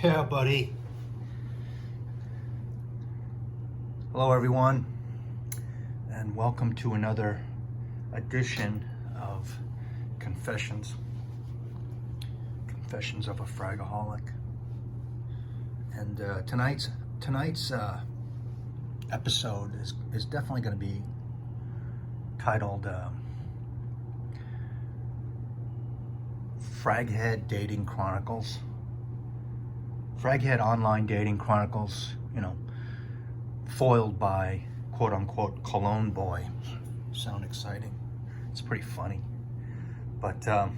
Yeah, buddy. Hello, everyone, and welcome to another edition of Confessions of a Fragaholic. And tonight's episode is definitely going to be titled Fraghead Dating Chronicles. Fraghead Online Dating Chronicles, foiled by quote-unquote Cologne boy. Sound exciting. It's pretty funny. But I'm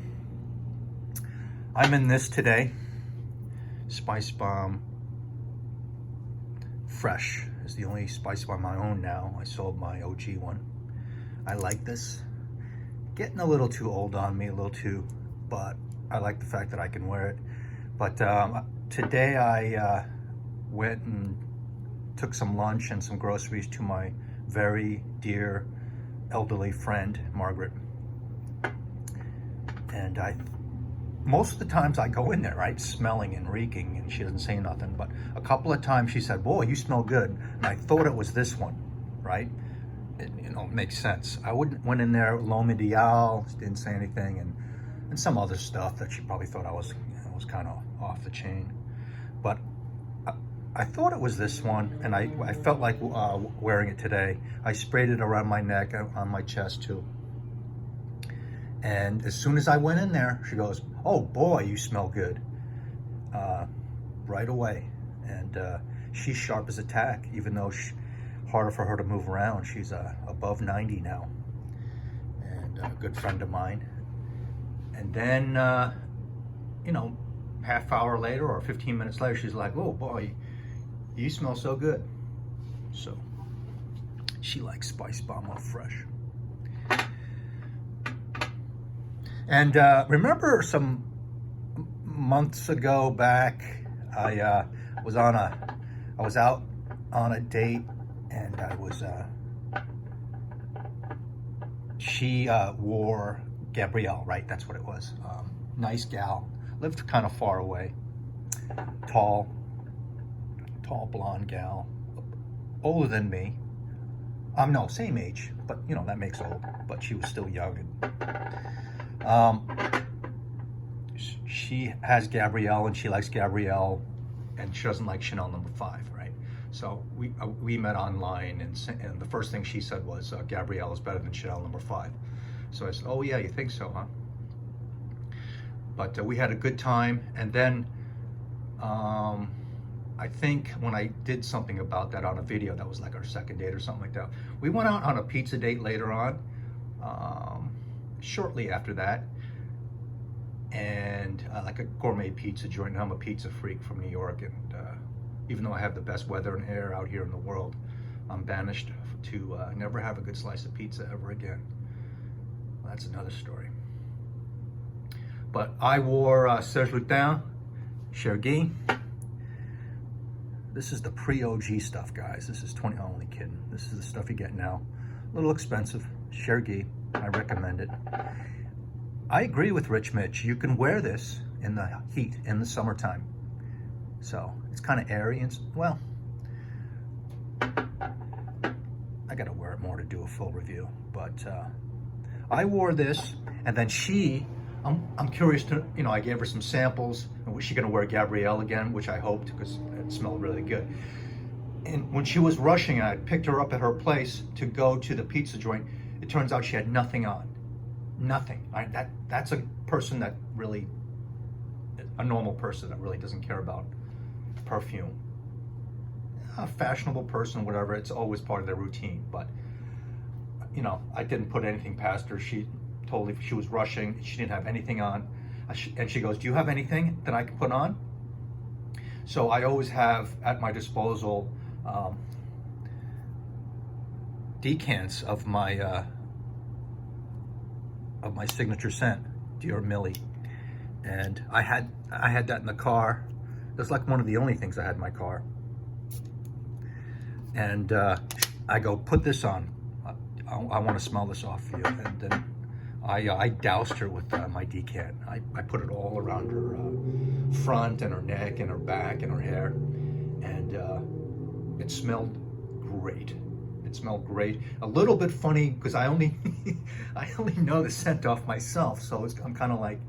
in this today. Spice Bomb Fresh is the only Spice Bomb I own now. I sold my OG one. I like this. Getting a little too old on me, but I like the fact that I can wear it. But today I went and took some lunch and some groceries to my very dear elderly friend, Margaret. And most of the times I go in there, right, smelling and reeking, and she doesn't say nothing. But a couple of times she said, "Boy, you smell good." And I thought it was this one, right? It makes sense. I went in there, L'Homme Ideal, didn't say anything, and some other stuff that she probably thought I was kind of off the chain. But I thought it was this one, and I felt like wearing it today. I sprayed it around my neck, on my chest too. And as soon as I went in there, she goes, "Oh boy, you smell good," right away. And she's sharp as a tack, even though harder for her to move around. She's above 90 now, and a good friend of mine. And then, half hour later or 15 minutes later, she's like, "Oh boy, you smell so good." So she likes Spice Bomb Fresh. And remember some months ago back, I was out on a date, and she wore Gabrielle, right? That's what it was. Nice gal, lived kind of far away. Tall blonde gal, older than me. No, same age, but that makes old. But she was still young. And she has Gabrielle, and she likes Gabrielle, and she doesn't like Chanel No. 5, right? So we met online, and the first thing she said was, "Gabrielle is better than Chanel No. 5." So I said, "Oh yeah, you think so, huh?" But we had a good time, and then I think when I did something about that on a video, that was like our second date or something like that. We went out on a pizza date later on, shortly after that, and like a gourmet pizza joint. I'm a pizza freak from New York, and even though I have the best weather and air out here in the world, I'm banished to never have a good slice of pizza ever again. Well, that's another story. But I wore Serge Lutens, Chergui. This is the pre-OG stuff, guys. This is I'm only kidding. This is the stuff you get now. A little expensive. Chergui, I recommend it. I agree with Rich Mitch. You can wear this in the heat, in the summertime. So it's kind of airy, and well, I gotta wear it more to do a full review. But I wore this, and then I'm curious to, I gave her some samples, and was she gonna wear Gabrielle again, which I hoped, because it smelled really good. And when she was rushing, and I picked her up at her place to go to the pizza joint, it turns out she had nothing on. Nothing. That's a person that really, a normal person that really doesn't care about perfume. A fashionable person, whatever, it's always part of their routine. But, I didn't put anything past her. She told me she was rushing. She didn't have anything on. And she goes, "Do you have anything that I can put on?" So I always have at my disposal decants of my signature scent, Dear Millie, and I had that in the car. That's like one of the only things I had in my car. And I go, "Put this on. I want to smell this off for you." And then I doused her with my decant. I put it all around her front and her neck and her back and her hair. And it smelled great. It smelled great. A little bit funny because I only I only know the scent off myself, so I'm kind of like,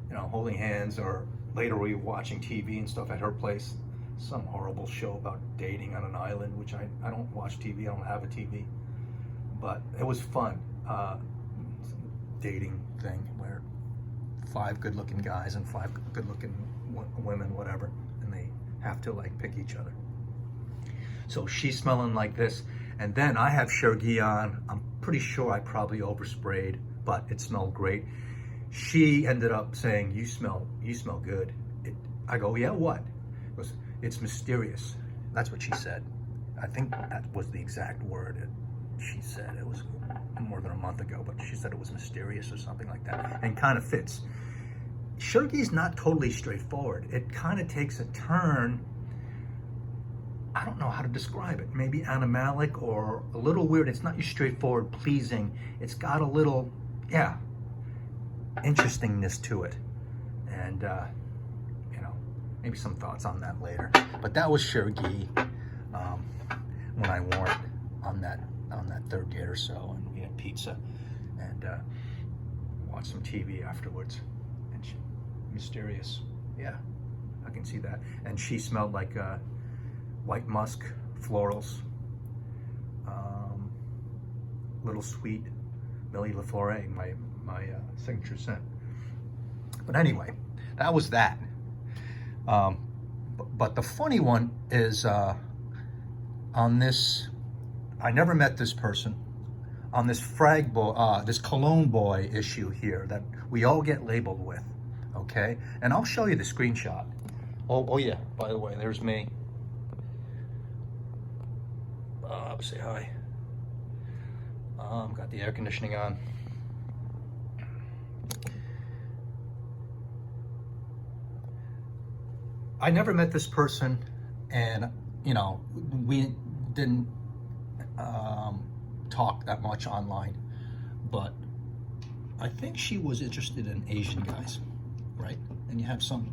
you know, holding hands, or later we were watching TV and stuff at her place, some horrible show about dating on an island, which I don't watch TV, I don't have a TV, but it was fun. Dating thing where 5 good-looking guys and 5 good-looking women, whatever, and they have to like pick each other. So she's smelling like this, and then I have Chergui on. I'm pretty sure I probably oversprayed, but it smelled great. She ended up saying, you smell good. I go, yeah, what? She goes, it's mysterious. That's what she said. I think that was the exact word she said. It was more than a month ago, but she said it was mysterious or something like that, and kind of fits. Chergui's not totally straightforward. It kind of takes a turn. I don't know how to describe it. Maybe animalic or a little weird. It's not your straightforward pleasing. It's got a little, yeah, interestingness to it. And, you know, maybe some thoughts on that later. But that was Chergui when I wore it on that third date or so. And we had pizza and watched some TV afterwards. And mysterious. Yeah, I can see that. And she smelled like white musk, florals, little sweet, Millie LaFleur, my signature scent. But anyway, that was that. But the funny one is on this, I never met this person, on this this Cologne boy issue here that we all get labeled with, okay? And I'll show you the screenshot. Oh yeah, by the way, there's me. Say hi. Got the air conditioning on. I never met this person, and you know, we didn't talk that much online, but I think she was interested in Asian guys, right? And you have some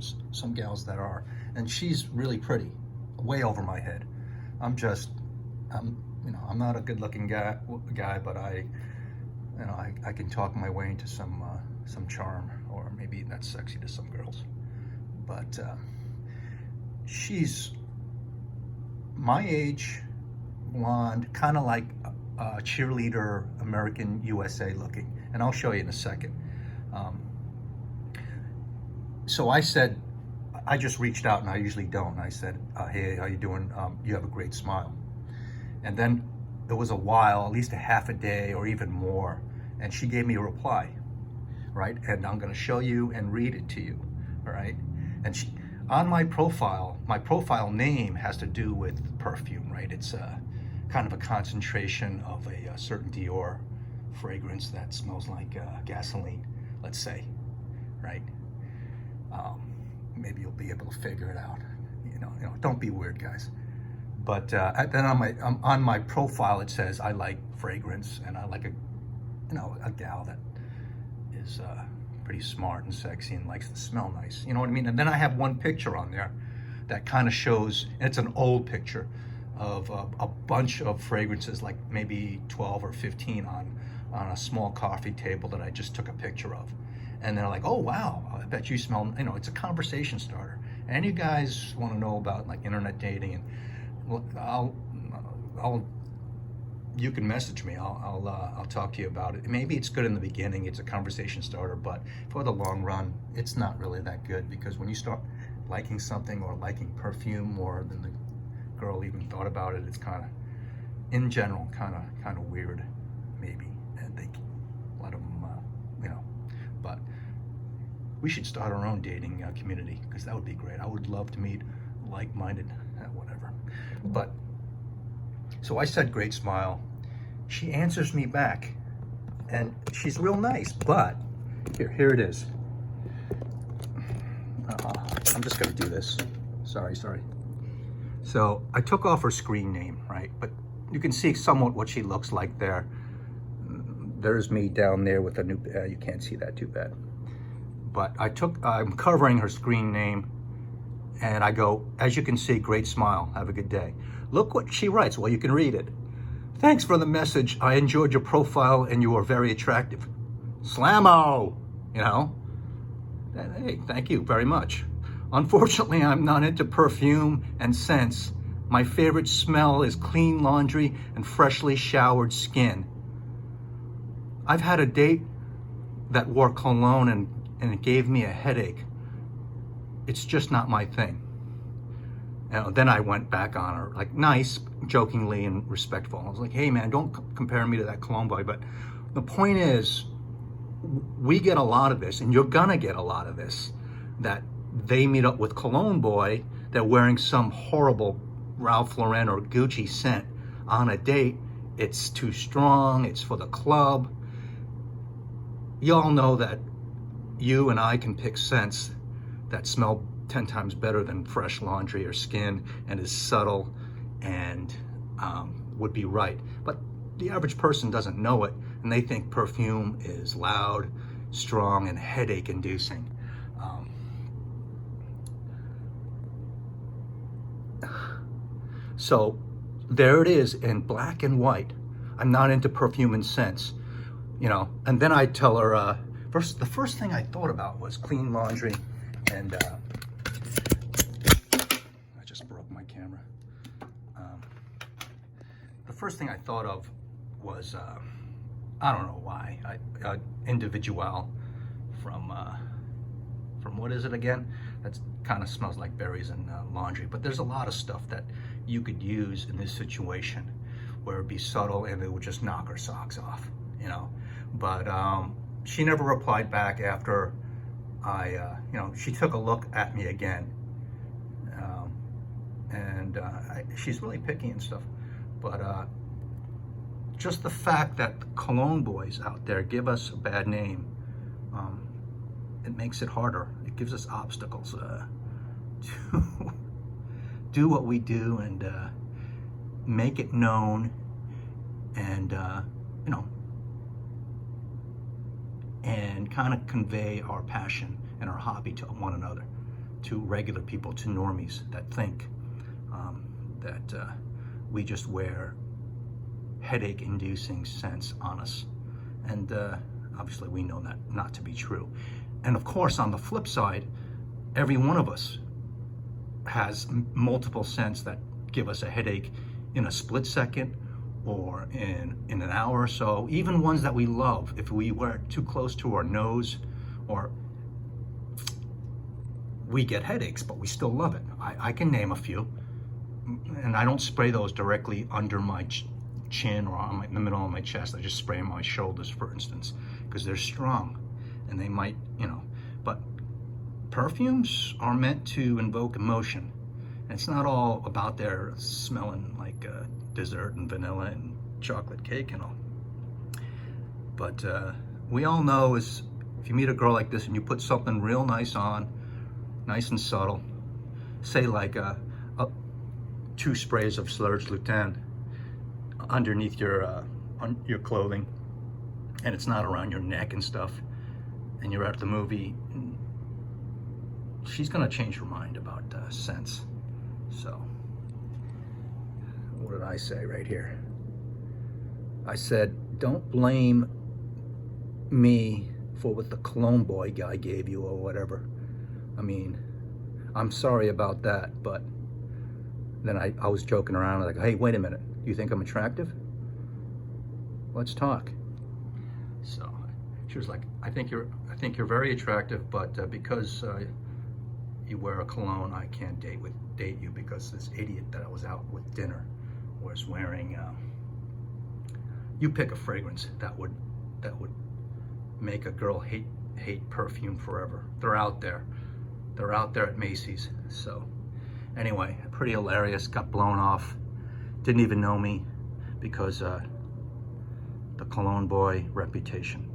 gals that are, and she's really pretty, way over my head. You know, I'm not a good-looking guy, but I can talk my way into some charm, or maybe that's sexy to some girls. But she's my age, blonde, kind of like a cheerleader, American USA looking, and I'll show you in a second. So I said, I just reached out, and I usually don't. And I said, hey, how you doing? You have a great smile. And then it was a while, at least a half a day or even more, and she gave me a reply, right? And I'm going to show you and read it to you, all right? And on my profile name has to do with perfume, right? It's kind of a concentration of a certain Dior fragrance that smells like gasoline, let's say, right? Maybe you'll be able to figure it out. You know, don't be weird, guys. But then on my profile it says I like fragrance, and I like a gal that is pretty smart and sexy and likes to smell nice. You know what I mean? And then I have one picture on there that kind of shows, and it's an old picture of a bunch of fragrances, like maybe 12 or 15 on a small coffee table that I just took a picture of. And they're like, oh wow, I bet you smell. You know, it's a conversation starter. And you guys want to know about like internet dating, and you can message me. I'll talk to you about it. Maybe it's good in the beginning. It's a conversation starter, but for the long run, it's not really that good, because when you start liking something or liking perfume more than the girl even thought about it, it's kind of, in general, kind of weird, maybe. And they let them, you know. But we should start our own dating community, because that would be great. I would love to meet like-minded, whatever. But so I said, great smile. She answers me back, and she's real nice, but here it is. I'm just gonna do this. Sorry. So I took off her screen name, right? But you can see somewhat what she looks like there. There's me down there with a new, you can't see that too bad. But I'm covering her screen name And I go, as you can see, great smile, have a good day. Look what she writes. Well, you can read it. Thanks for the message. I enjoyed your profile and you are very attractive. Slammo, you know? Hey, thank you very much. Unfortunately, I'm not into perfume and scents. My favorite smell is clean laundry and freshly showered skin. I've had a date that wore cologne and it gave me a headache. It's just not my thing. And then I went back on her, like nice, jokingly and respectful. I was like, hey man, don't compare me to that cologne boy. But the point is, we get a lot of this, and you're gonna get a lot of this, that they meet up with cologne boy, they're wearing some horrible Ralph Lauren or Gucci scent on a date. It's too strong, it's for the club. Y'all know that you and I can pick scents that smell 10 times better than fresh laundry or skin, and is subtle and would be right. But the average person doesn't know it, and they think perfume is loud, strong, and headache inducing. So there it is in black and white. I'm not into perfume and scents, you know. And then I tell her, the first thing I thought about was clean laundry, and I just broke my camera. The first thing I thought of was, I don't know why, individual from what is it again? That kind of smells like berries and laundry. But there's a lot of stuff that you could use in this situation where it'd be subtle and it would just knock her socks off, you know. But she never replied back after she took a look at me again. She's really picky and stuff. But just the fact that the cologne boys out there give us a bad name, it makes it harder. It gives us obstacles to do what we do and make it known, and and kind of convey our passion and our hobby to one another, to regular people, to normies that think that we just wear headache-inducing scents on us. And obviously we know that not to be true. And of course, on the flip side, every one of us has multiple scents that give us a headache in a split second or in an hour or so. Even ones that we love, if we wear it too close to our nose, or we get headaches, but we still love it. I can name a few, and I don't spray those directly under my chin or in the middle of my chest. I just spray them on my shoulders, for instance, because they're strong and they might, but perfumes are meant to invoke emotion. And it's not all about their smelling like dessert and vanilla and chocolate cake and all. But we all know is if you meet a girl like this and you put something real nice on, nice and subtle, say like 2 sprays of Slurge Lutin underneath your clothing, and it's not around your neck and stuff, and you're at the movie, she's gonna change her mind about scents. So, what did I say right here? I said, don't blame me for what the cologne boy guy gave you or whatever. I mean, I'm sorry about that, but then I was joking around like, hey, wait a minute, you think I'm attractive? Let's talk. So she was like, I think you're very attractive, but because you wear a cologne, I can't date you because this idiot that I was out with dinner was wearing. You pick a fragrance that would make a girl hate perfume forever. They're out there. They're out there at Macy's. So anyway, pretty hilarious. Got blown off. Didn't even know me because the cologne boy reputation.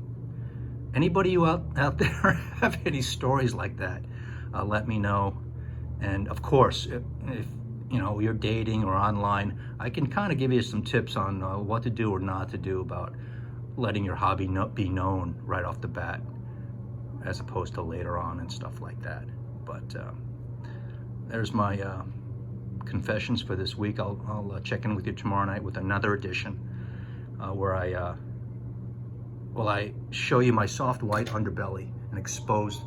Anybody you out there have any stories like that? Let me know. And of course, if you're dating or online, I can kind of give you some tips on what to do or not to do about letting your hobby be known right off the bat, as opposed to later on and stuff like that. But there's my confessions for this week. I'll check in with you tomorrow night with another edition where I show you my soft white underbelly and expose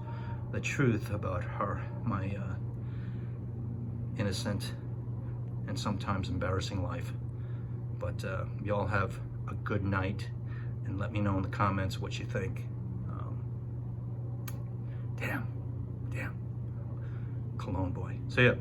the truth about her, my innocent and sometimes embarrassing life. But you all have a good night, and let me know in the comments what you think. Damn, Cologne boy. See ya.